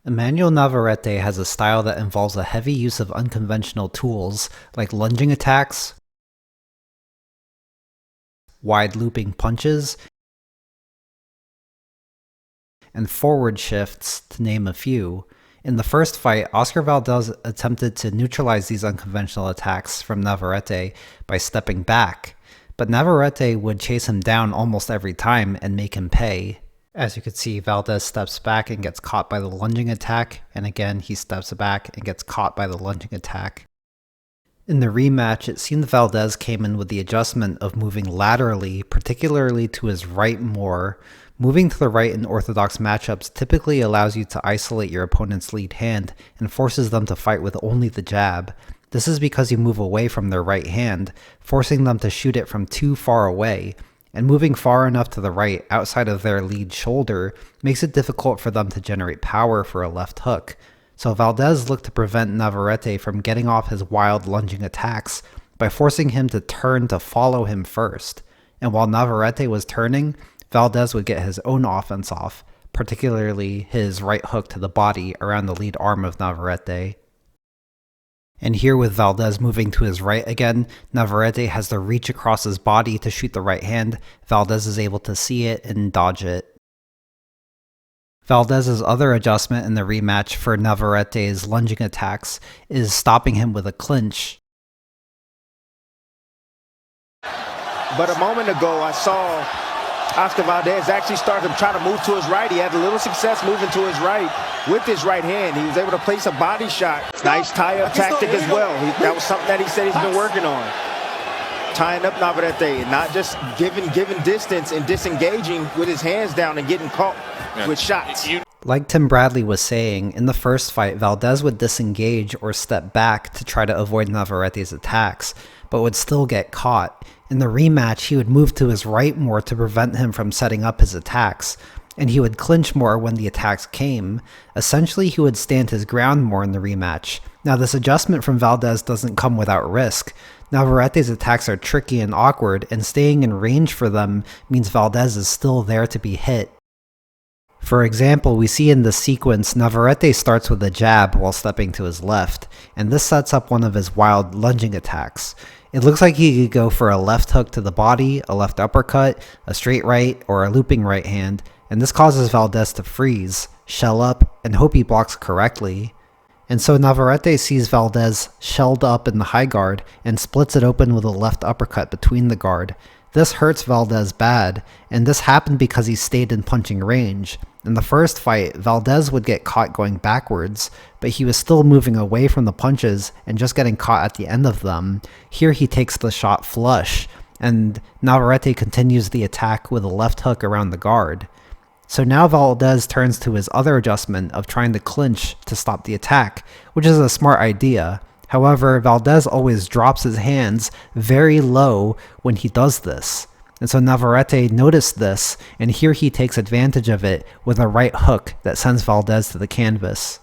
Emanuel Navarrete has a style that involves a heavy use of unconventional tools like lunging attacks, wide looping punches, and forward shifts, to name a few. In the first fight, Oscar Valdez attempted to neutralize these unconventional attacks from Navarrete by stepping back, but Navarrete would chase him down almost every time and make him pay. As you can see, Valdez steps back and gets caught by the lunging attack, and again he steps back and gets caught by the lunging attack. In the rematch, it seemed Valdez came in with the adjustment of moving laterally, particularly to his right more. Moving to the right in orthodox matchups typically allows you to isolate your opponent's lead hand and forces them to fight with only the jab. This is because you move away from their right hand, forcing them to shoot it from too far away, and moving far enough to the right outside of their lead shoulder makes it difficult for them to generate power for a left hook. So Valdez looked to prevent Navarrete from getting off his wild lunging attacks by forcing him to turn to follow him first. And while Navarrete was turning, Valdez would get his own offense off, particularly his right hook to the body around the lead arm of Navarrete. And here with Valdez moving to his right again, Navarrete has to reach across his body to shoot the right hand. Valdez is able to see it and dodge it. Valdez's other adjustment in the rematch for Navarrete's lunging attacks is stopping him with a clinch. But a moment ago I saw Oscar Valdez actually started to try to move to his right. He had a little success moving to his right with his right hand. He was able to place a body shot. Nice tie-up tactic as well. That was something that he said he's been working on. Tying up Navarrete, not just giving distance and disengaging with his hands down and getting caught with shots. Like Tim Bradley was saying, in the first fight, Valdez would disengage or step back to try to avoid Navarrete's attacks, but would still get caught. In the rematch, he would move to his right more to prevent him from setting up his attacks, and he would clinch more when the attacks came. Essentially, he would stand his ground more in the rematch. Now, this adjustment from Valdez doesn't come without risk. Navarrete's attacks are tricky and awkward, and staying in range for them means Valdez is still there to be hit. For example, we see in this sequence, Navarrete starts with a jab while stepping to his left, and this sets up one of his wild lunging attacks. It looks like he could go for a left hook to the body, a left uppercut, a straight right, or a looping right hand, and this causes Valdez to freeze, shell up, and hope he blocks correctly. And so Navarrete sees Valdez shelled up in the high guard and splits it open with a left uppercut between the guard. This hurts Valdez bad, and this happened because he stayed in punching range. In the first fight, Valdez would get caught going backwards, but he was still moving away from the punches and just getting caught at the end of them. Here he takes the shot flush, and Navarrete continues the attack with a left hook around the guard. So now Valdez turns to his other adjustment of trying to clinch to stop the attack, which is a smart idea. However, Valdez always drops his hands very low when he does this. And so Navarrete noticed this, and here he takes advantage of it with a right hook that sends Valdez to the canvas.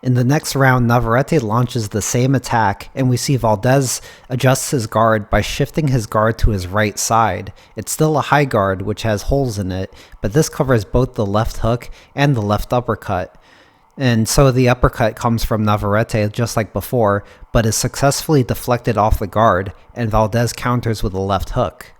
In the next round, Navarrete launches the same attack, and we see Valdez adjusts his guard by shifting his guard to his right side. It's still a high guard, which has holes in it, but this covers both the left hook and the left uppercut. And so the uppercut comes from Navarrete just like before, but is successfully deflected off the guard, and Valdez counters with a left hook.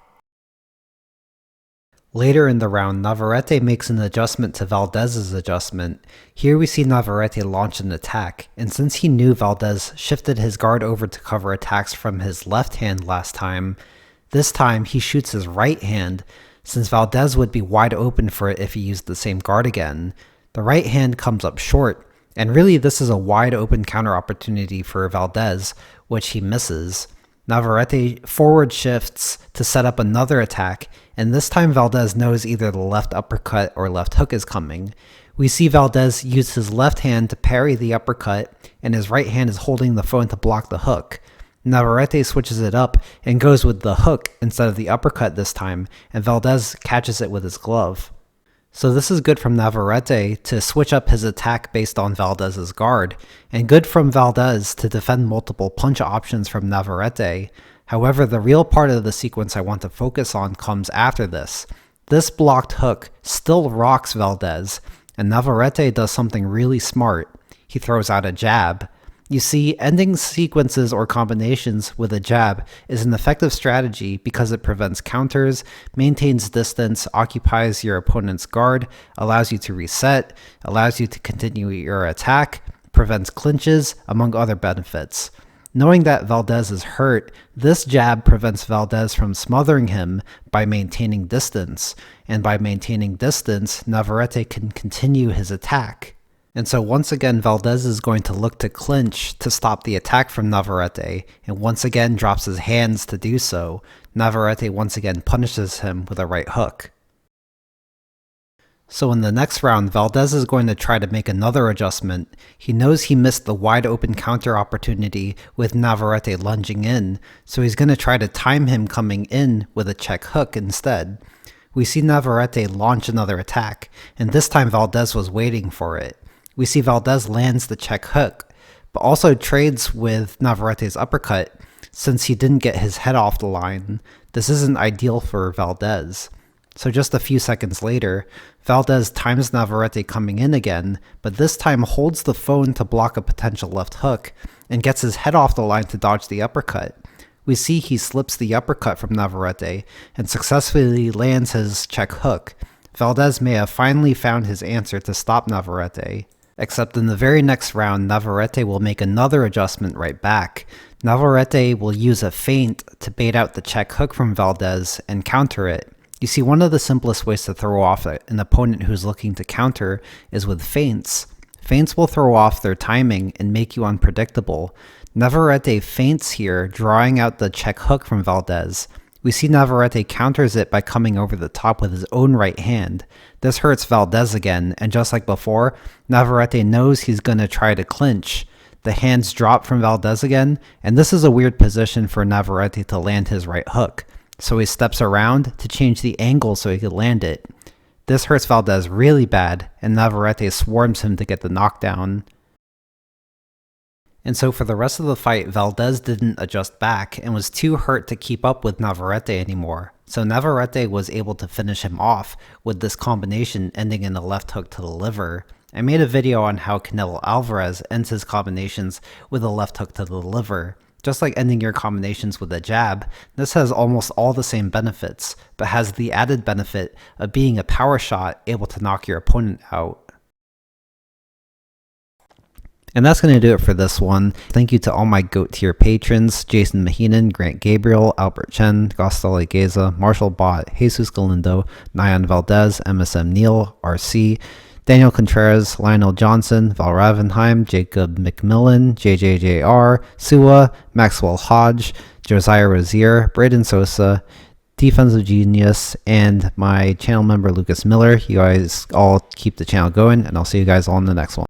Later in the round, Navarrete makes an adjustment to Valdez's adjustment. Here we see Navarrete launch an attack, and since he knew Valdez shifted his guard over to cover attacks from his left hand last time, this time he shoots his right hand, since Valdez would be wide open for it if he used the same guard again. The right hand comes up short, and really this is a wide open counter opportunity for Valdez, which he misses. Navarrete forward shifts to set up another attack, and this time Valdez knows either the left uppercut or left hook is coming. We see Valdez use his left hand to parry the uppercut, and his right hand is holding the phone to block the hook. Navarrete switches it up and goes with the hook instead of the uppercut this time, and Valdez catches it with his glove. So this is good from Navarrete to switch up his attack based on Valdez's guard, and good from Valdez to defend multiple punch options from Navarrete. However, the real part of the sequence I want to focus on comes after this. This blocked hook still rocks Valdez, And Navarrete does something really smart. He throws out a jab. You see, ending sequences or combinations with a jab is an effective strategy because it prevents counters, maintains distance, occupies your opponent's guard, allows you to reset, allows you to continue your attack, prevents clinches, among other benefits. Knowing that Valdez is hurt, this jab prevents Valdez from smothering him by maintaining distance, and by maintaining distance, Navarrete can continue his attack. And so once again, Valdez is going to look to clinch to stop the attack from Navarrete, and once again drops his hands to do so. Navarrete once again punishes him with a right hook. So in the next round, Valdez is going to try to make another adjustment. He knows he missed the wide open counter opportunity with Navarrete lunging in, so he's going to try to time him coming in with a check hook instead. We see Navarrete launch another attack, and this time Valdez was waiting for it. We see Valdez lands the check hook, but also trades with Navarrete's uppercut since he didn't get his head off the line. This isn't ideal for Valdez. So just a few seconds later, Valdez times Navarrete coming in again, but this time holds the phone to block a potential left hook, and gets his head off the line to dodge the uppercut. We see he slips the uppercut from Navarrete, and successfully lands his check hook. Valdez may have finally found his answer to stop Navarrete. Except in the very next round, Navarrete will make another adjustment right back. Navarrete will use a feint to bait out the check hook from Valdez and counter it. You see, one of the simplest ways to throw off an opponent who's looking to counter is with feints. Feints will throw off their timing and make you unpredictable. Navarrete feints here, drawing out the check hook from Valdez. We see Navarrete counters it by coming over the top with his own right hand. This hurts Valdez again, and just like before, Navarrete knows he's going to try to clinch. The hands drop from Valdez again, and this is a weird position for Navarrete to land his right hook. So he steps around to change the angle so he could land it. This hurts Valdez really bad, and Navarrete swarms him to get the knockdown. And so for the rest of the fight, Valdez didn't adjust back and was too hurt to keep up with Navarrete anymore. So Navarrete was able to finish him off with this combination ending in a left hook to the liver. I made a video on how Canelo Alvarez ends his combinations with a left hook to the liver. Just like ending your combinations with a jab, this has almost all the same benefits, but has the added benefit of being a power shot able to knock your opponent out. And that's going to do it for this one. Thank you to all my GOAT tier patrons: Jason Mahinan, Grant Gabriel, Albert Chen, Gostale Geza, Marshall Bott, Jesus Galindo, Nyan Valdez, MSM Neal, RC, Daniel Contreras, Lionel Johnson, Val Ravenheim, Jacob McMillan, JJJR, Sua, Maxwell Hodge, Josiah Rozier, Braden Sosa, Defensive Genius, and my channel member Lucas Miller. You guys all keep the channel going, and I'll see you guys all in the next one.